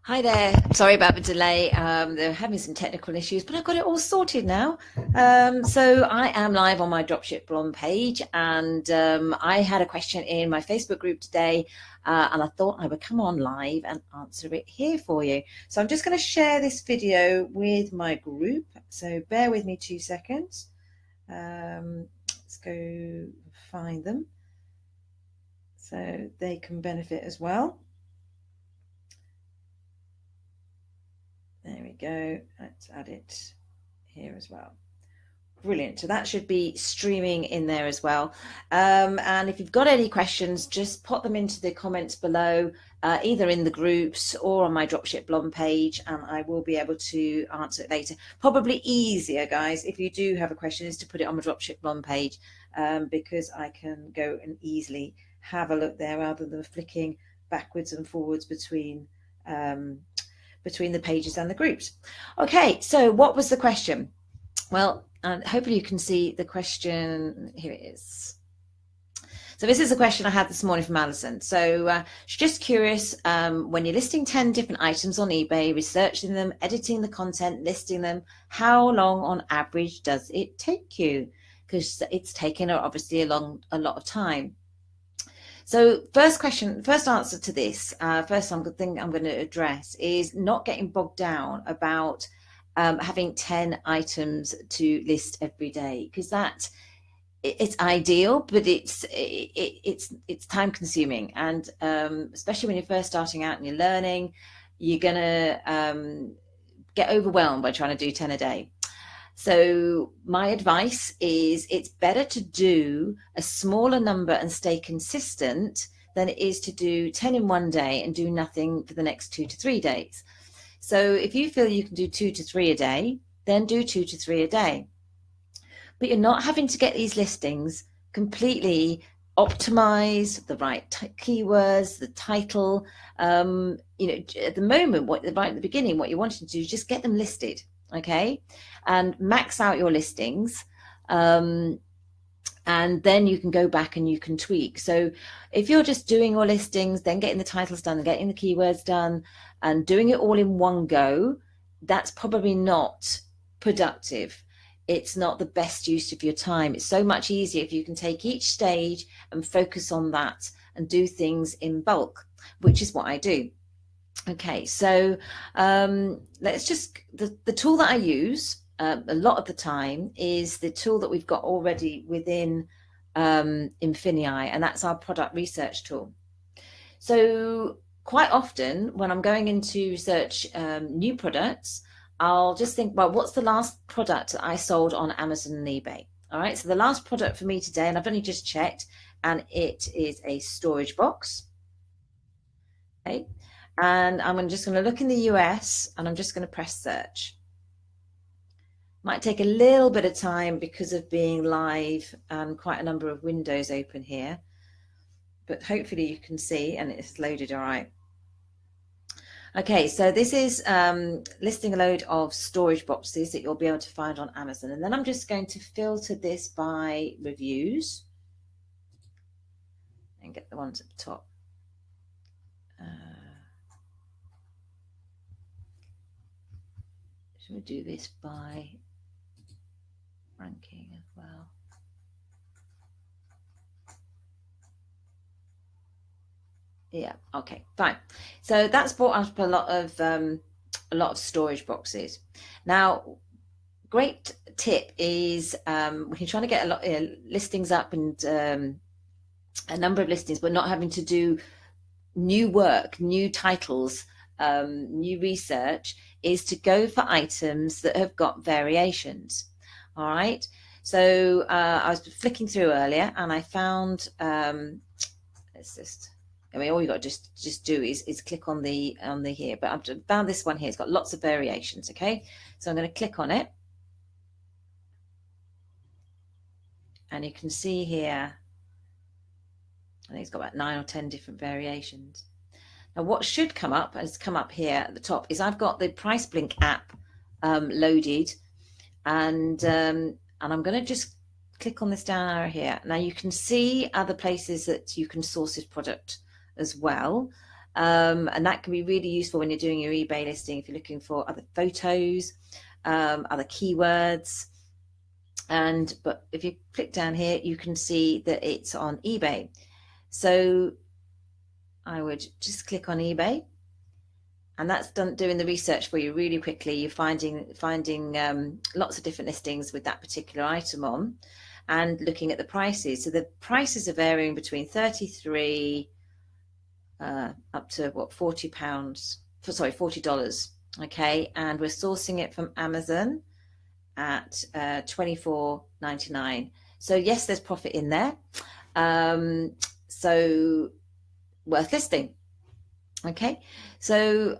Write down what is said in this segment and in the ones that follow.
Hi there. Sorry about the delay. They're having some technical issues, but I've got it all sorted now. So I am live on my Dropship blog page, and I had a question in my Facebook group today, and I thought I would come on live and answer it here for you. So I'm just going to share this video with my group. So bear with me 2 seconds. Let's go find them so they can benefit as well. There we go. Let's add it here as well. Brilliant. So that should be streaming in there as well. And if you've got any questions, just pop them into the comments below, either in the groups or on my Dropship blog page, and I will be able to answer it later. Probably easier, guys, if you do have a question, is to put it on my Dropship blog page, because I can go and easily have a look there rather than flicking backwards and forwards between the pages and the groups. Okay, so what was the question? Well, hopefully you can see the question. Here it is. So this is a question I had this morning from Alison. So she's just curious, when you're listing 10 different items on eBay, researching them, editing the content, listing them, how long on average does it take you? Because it's taken her obviously a lot of time. So first answer to this, first thing I'm going to address is not getting bogged down about having 10 items to list every day, because it's ideal, but it's time consuming, and especially when you're first starting out and you're learning, you're gonna get overwhelmed by trying to do 10 a day. So my advice is it's better to do a smaller number and stay consistent than it is to do 10 in one day and do nothing for the next 2 to 3 days. So if you feel you can do 2 to 3 a day, then do 2 to 3 a day. But you're not having to get these listings completely optimize the right keywords, the title. At the moment, right at the beginning, what you wanted to do is just get them listed. Okay, and max out your listings, and then you can go back and you can tweak. So if you're just doing your listings, then getting the titles done and getting the keywords done and doing it all in one go, that's probably not productive. It's not the best use of your time. It's so much easier if you can take each stage and focus on that and do things in bulk, which is what I do. Okay, so let's just, the tool that I use a lot of the time is the tool that we've got already within Infinii, and that's our product research tool. So quite often when I'm going into research new products, I'll just think, well, what's the last product that I sold on Amazon and eBay? All right, so the last product for me today, and I've only just checked, and it is a storage box. Okay. And I'm just going to look in the US, and I'm just going to press search. Might take a little bit of time because of being live and quite a number of windows open here, but hopefully you can see, and it's loaded all right. Okay, so this is listing a load of storage boxes that you'll be able to find on Amazon, and then I'm just going to filter this by reviews and get the ones at the top. We'll do this by ranking as well. Yeah, okay, fine. So that's brought up a lot of storage boxes. Now, great tip is when you're trying to get a lot of listings up and a number of listings, but not having to do new work, new titles, new research, is to go for items that have got variations. All right, so I was flicking through earlier and I found let's just, I mean, all you got to just do is click on the here, but I've found this one here. It's got lots of variations. Okay, so I'm going to click on it, and you can see here, I think it's got about 9 or 10 different variations. Now, what should come up, has come up here at the top, is I've got the Price Blink app loaded, and I'm going to just click on this down arrow here. Now you can see other places that you can source this product as well. And that can be really useful when you're doing your eBay listing, if you're looking for other photos, other keywords. But if you click down here, you can see that it's on eBay. So I would just click on eBay, and that's doing the research for you really quickly. You're finding lots of different listings with that particular item on, and looking at the prices. So the prices are varying between 33 up to what, £40, $40. Okay, and we're sourcing it from Amazon at $24.99. So yes, there's profit in there. So worth listing. Okay, so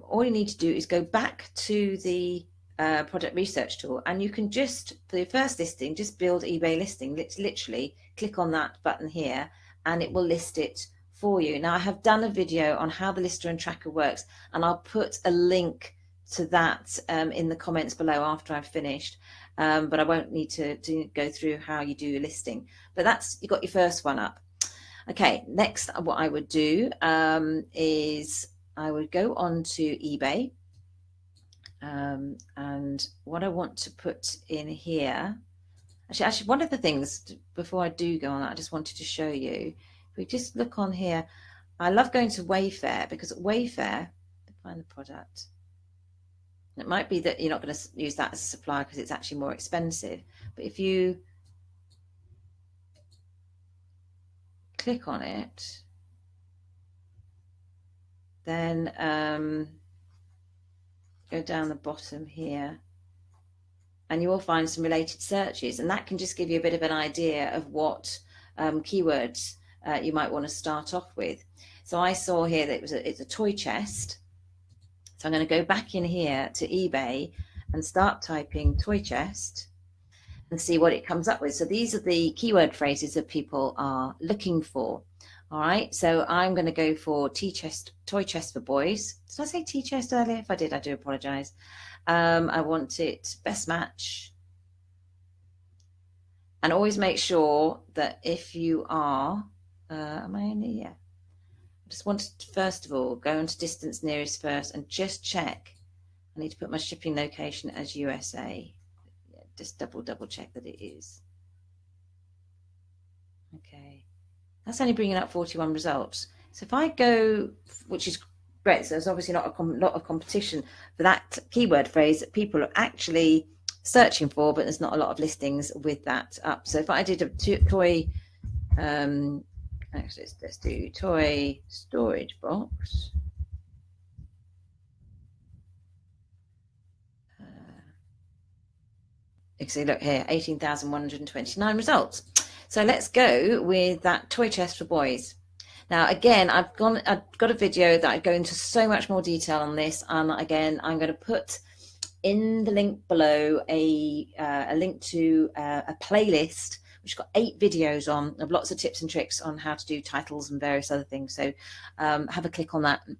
all you need to do is go back to the product research tool, and you can just, for your first listing, just build eBay listing. Literally click on that button here and it will list it for you. Now, I have done a video on how the lister and tracker works, and I'll put a link to that in the comments below after I've finished, but I won't need to go through how you do your listing. But that's, you got your first one up. Okay, next what I would do is I would go on to eBay, and what I want to put in here, actually one of the things before I do go on that, I just wanted to show you. If we just look on here, I love going to Wayfair, because at Wayfair, find the product. It might be that you're not going to use that as a supplier because it's actually more expensive, but if you click on it, then go down the bottom here, and you will find some related searches, and that can just give you a bit of an idea of what keywords you might want to start off with. So I saw here that it's a toy chest, so I'm going to go back in here to eBay and start typing toy chest and see what it comes up with. So these are the keyword phrases that people are looking for. All right, so I'm going to go for toy chest for boys. Did I say T-chest earlier? If I did, I do apologize. I want it best match. And always make sure that if you are, am I in here? I just want to, first of all, go into distance nearest first and just check. I need to put my shipping location as USA. Yeah, just double check that it is. Okay. That's only bringing up 41 results. So if I go, which is great, so there's obviously not a lot of competition for that keyword phrase that people are actually searching for, but there's not a lot of listings with that up. So if I did a toy, actually let's do toy storage box. You can see, look here, 18,129 results. So let's go with that toy chest for boys. Now, again, I've got a video that I go into so much more detail on this. And again, I'm going to put in the link below a link to a playlist, which has got 8 videos on of lots of tips and tricks on how to do titles and various other things. So have a click on that and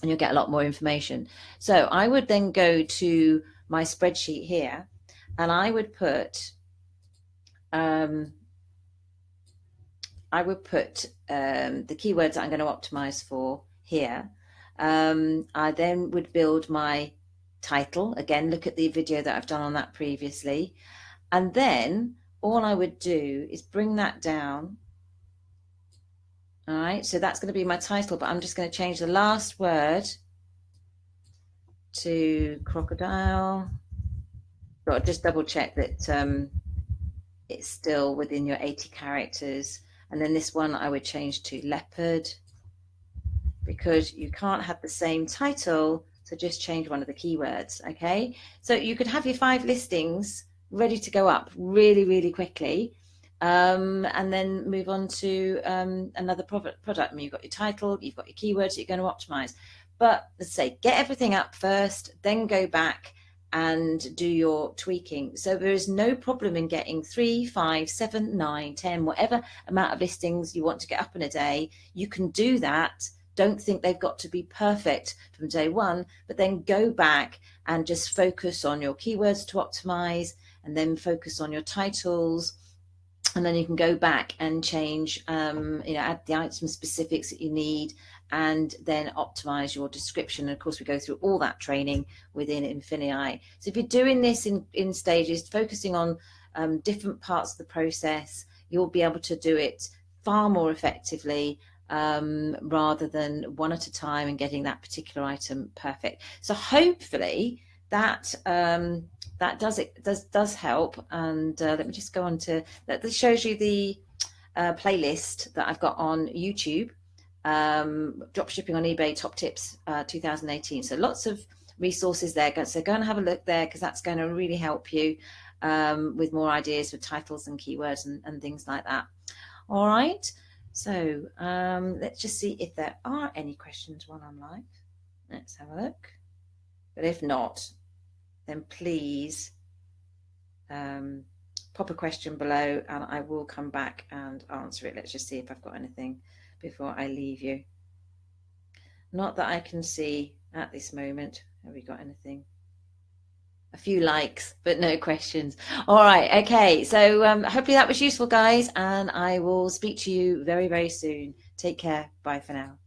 you'll get a lot more information. So I would then go to my spreadsheet here, and I would put the keywords that I'm going to optimize for here. I then would build my title. Again, look at the video that I've done on that previously. And then all I would do is bring that down. All right, so that's going to be my title, but I'm just going to change the last word to crocodile. So I'll just double check that it's still within your 80 characters. And then this one I would change to leopard, because you can't have the same title, so just change one of the keywords. Okay, so you could have your 5 listings ready to go up really, really quickly, and then move on to another product. I mean, you've got your title, you've got your keywords that you're going to optimize, but let's say get everything up first, then go back and do your tweaking. So there is no problem in getting 3, 5, 7, 9, 10, whatever amount of listings you want to get up in a day. You can do that. Don't think they've got to be perfect from day one, but then go back and just focus on your keywords to optimize, and then focus on your titles. And then you can go back and change, add the item specifics that you need, and then optimize your description. And of course, we go through all that training within Infinii. So if you're doing this in stages, focusing on different parts of the process, you'll be able to do it far more effectively rather than one at a time and getting that particular item perfect. So hopefully that that does help. And let me just go on to that. This shows you the playlist that I've got on YouTube, dropshipping on eBay top tips 2018. So lots of resources there, so go and have a look there, because that's going to really help you with more ideas for titles and keywords and things like that. All right, so let's just see if there are any questions while I'm live. Let's have a look, but if not, then please pop a question below and I will come back and answer it. Let's just see if I've got anything before I leave you. Not that I can see at this moment. Have we got anything? A few likes, but no questions. All right, okay. So hopefully that was useful, guys, and I will speak to you very, very soon. Take care. Bye for now.